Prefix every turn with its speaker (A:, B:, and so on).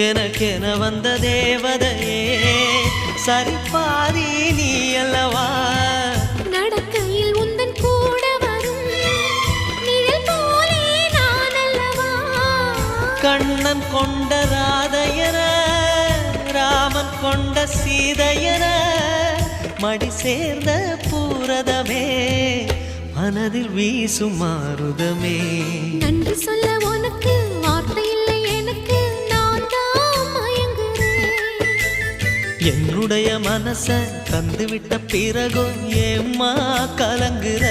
A: எனக்கென வந்த தேவதையே சரிபாதி நீ அல்லவா
B: நடக்கையில் உந்தன் கூட வரும் நிழல் போலே நான் அல்லவா
A: கண்ணன் கொண்ட ராதையர ராமன் கொண்ட சீதையர மடி சேர்ந்த பூரதமே மனதில் வீசும் மாருதமே
B: நன்றி சொல்ல உனக்கு வார்த்தை இல்லை எனக்கு நான் தான் மயங்குறேன்
A: என்னுடைய மனச தந்துவிட்ட பிறகும் ஏம்மா கலங்குற